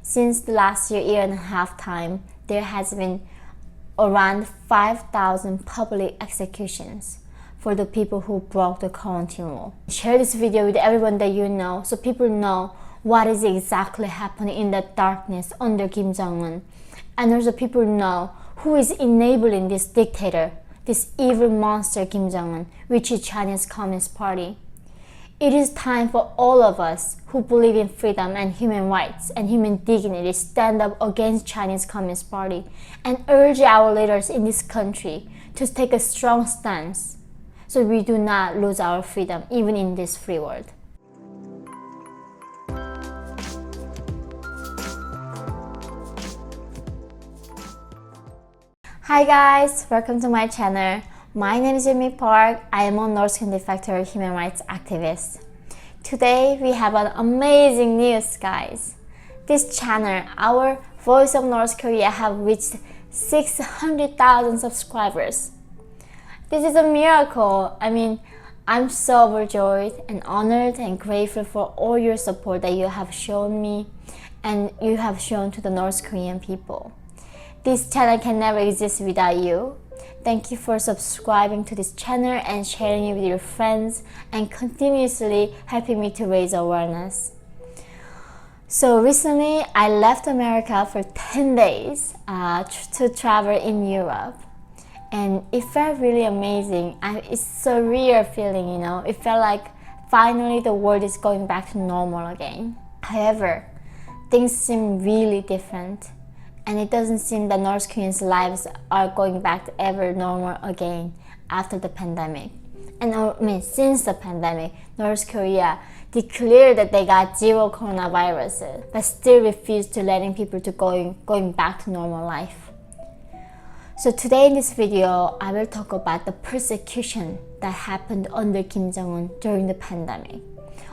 Since the last year and a half time, there has been around 5,000 public executions for the people who broke the quarantine rule. Share this video with everyone that you know so people know what is exactly happening in the darkness under Kim Jong-un, and also people know who is enabling this dictator, this evil monster Kim Jong-un, which is Chinese Communist Party. It is time for all of us who believe in freedom and human rights and human dignity stand up against Chinese Communist Party and urge our leaders in this country to take a strong stance so we do not lose our freedom even in this free world. Hi guys, welcome to my channel. My name is Yeonmi Park. I am a North Korean defector human rights activist. Today we have an amazing news, guys. This channel, our Voice of North Korea, have reached 600,000 subscribers. This is a miracle. I'm so overjoyed and honored and grateful for all your support that you have shown me and you have shown to the North Korean people. This channel can never exist without you. Thank you for subscribing to this channel and sharing it with your friends and continuously helping me to raise awareness. So recently, I left America for 10 days to travel in Europe. And it felt really amazing. It's a surreal feeling, you know. It felt like finally the world is going back to normal again. However, things seem really different. And it doesn't seem that North Koreans' lives are going back to ever normal again after the pandemic. And since the pandemic, North Korea declared that they got zero coronavirus, but still refused to letting people to going back to normal life. So today in this video, I will talk about the persecution that happened under Kim Jong-un during the pandemic.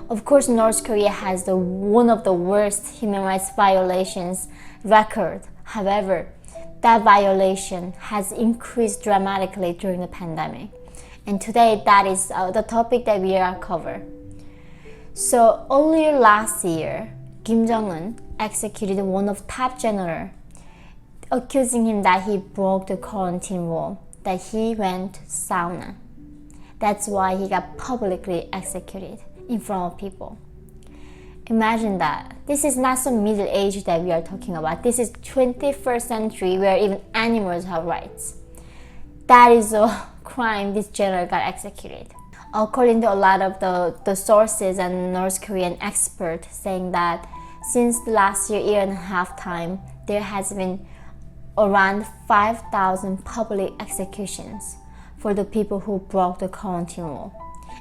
Of course, North Korea has one of the worst human rights violations record. However, that violation has increased dramatically during the pandemic. And today, that is the topic that we are covering. So earlier last year, Kim Jong-un executed one of top general, accusing him that he broke the quarantine rule, that he went to sauna. That's why he got publicly executed in front of people. Imagine that. This is not some middle age that we are talking about. This is 21st century where even animals have rights. That is a crime this general got executed. According to a lot of the sources and North Korean experts saying that since the last year and a half time, there has been around 5,000 public executions for the people who broke the quarantine rule.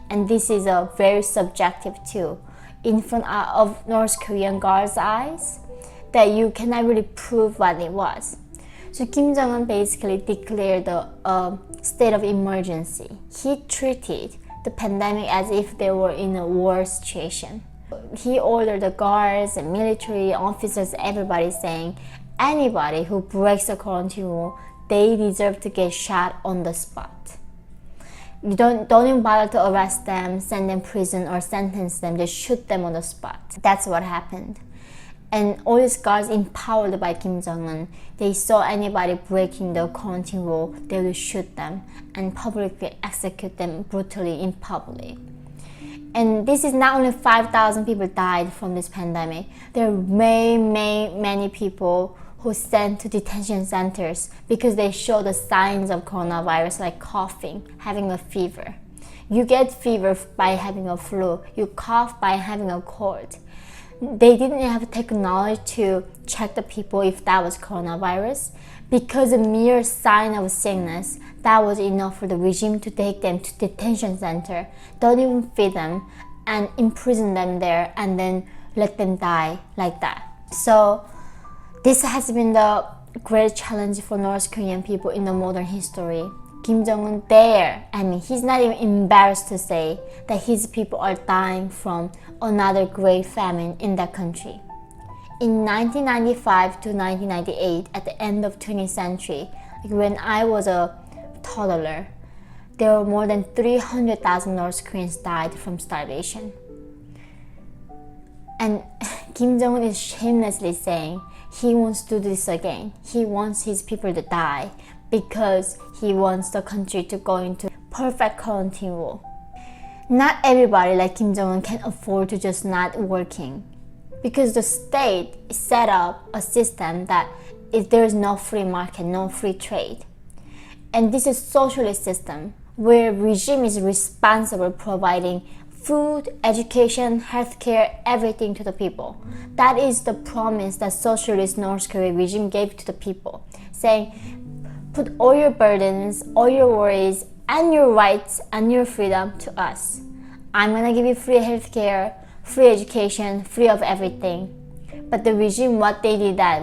And this is a very subjective too. In front of North Korean guards' eyes, that you cannot really prove what it was. So Kim Jong-un basically declared a state of emergency. He treated the pandemic as if they were in a war situation. He ordered the guards and military officers, everybody saying, anybody who breaks the quarantine rule, they deserve to get shot on the spot. You don't even bother to arrest them, send them to prison or sentence them, just shoot them on the spot. That's what happened. And all these guards empowered by Kim Jong-un, they saw anybody breaking the quarantine rule, they would shoot them and publicly execute them brutally in public. And this is not only 5,000 people died from this pandemic, there are many people who sent to detention centers because they show the signs of coronavirus like coughing, having a fever. You get fever by having a flu, you cough by having a cold. They didn't have technology to check the people if that was coronavirus because a mere sign of sickness, that was enough for the regime to take them to detention center, don't even feed them and imprison them there and then let them die like that. So this has been the great challenge for North Korean people in the modern history. Kim Jong-un he's not even embarrassed to say that his people are dying from another great famine in that country. In 1995 to 1998, at the end of 20th century, when I was a toddler, there were more than 300,000 North Koreans died from starvation. And Kim Jong-un is shamelessly saying he wants to do this again. He wants his people to die because he wants the country to go into perfect quarantine rule. Not everybody like Kim Jong-un can afford to just not working, because the state set up a system that if there is no free market, no free trade. And this is socialist system where regime is responsible providing food, education, healthcare, everything to the people. That is the promise that socialist North Korea regime gave to the people, saying, put all your burdens, all your worries, and your rights and your freedom to us. I'm gonna give you free healthcare, free education, free of everything. But the regime, what they did that,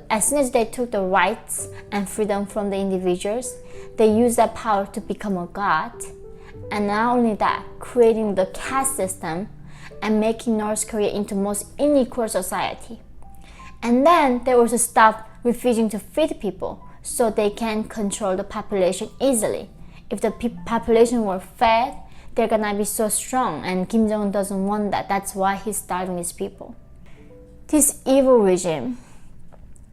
as soon as they took the rights and freedom from the individuals, they used that power to become a god. And not only that, creating the caste system and making North Korea into most unequal society. And then they also stopped refusing to feed people so they can control the population easily. If the population were fed, they're gonna be so strong, and Kim Jong-un doesn't want that. That's why he's starving his people. This evil regime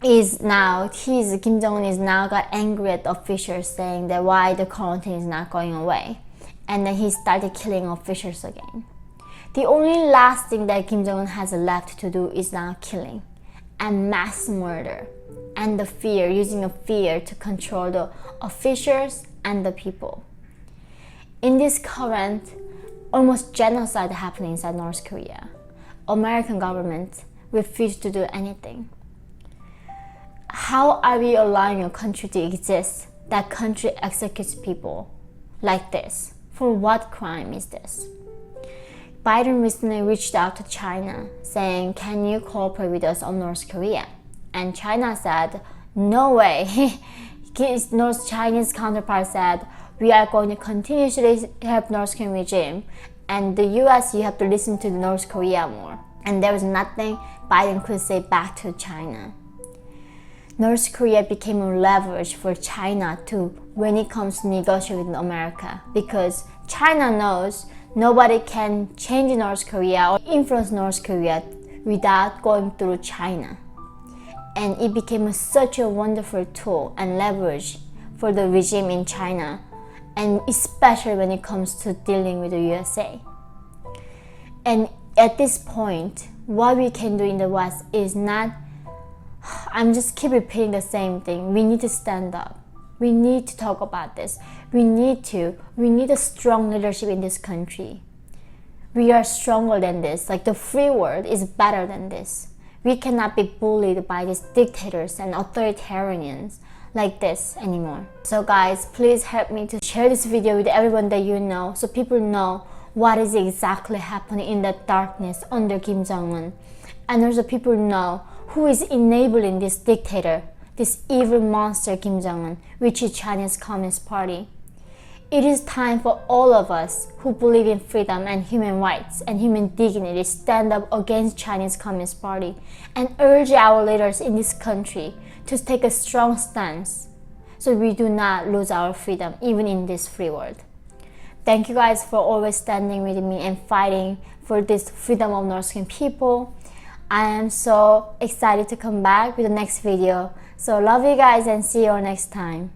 is now, Kim Jong-un is now got angry at the officials saying that why the quarantine is not going away. And then he started killing officials again. The only last thing that Kim Jong-un has left to do is now killing and mass murder and the fear, using a fear to control the officials and the people. In this current, almost genocide happening inside North Korea, American government refused to do anything. How are we allowing a country to exist that country executes people like this? For what crime is this? Biden recently reached out to China saying, can you cooperate with us on North Korea? And China said, no way. His North Chinese counterpart said, we are going to continuously help North Korean regime, and the US, you have to listen to North Korea more. And there was nothing Biden could say back to China. North Korea became a leverage for China to, when it comes to negotiate with America, because China knows nobody can change North Korea or influence North Korea without going through China. And it became such a wonderful tool and leverage for the regime in China, and especially when it comes to dealing with the USA. And at this point, what we can do in the West is not, I'm just keep repeating the same thing. We need to stand up. We need to talk about this. We need a strong leadership in this country. We are stronger than this. Like, the free world is better than this. We cannot be bullied by these dictators and authoritarians like this anymore. So guys, please help me to share this video with everyone that you know, so people know what is exactly happening in that darkness under Kim Jong-un. And also people know who is enabling this dictator, this evil monster Kim Jong-un, which is Chinese Communist Party. It is time for all of us who believe in freedom and human rights and human dignity to stand up against Chinese Communist Party and urge our leaders in this country to take a strong stance so we do not lose our freedom even in this free world. Thank you guys for always standing with me and fighting for this freedom of North Korean people. I am so excited to come back with the next video. So love you guys and see you all next time.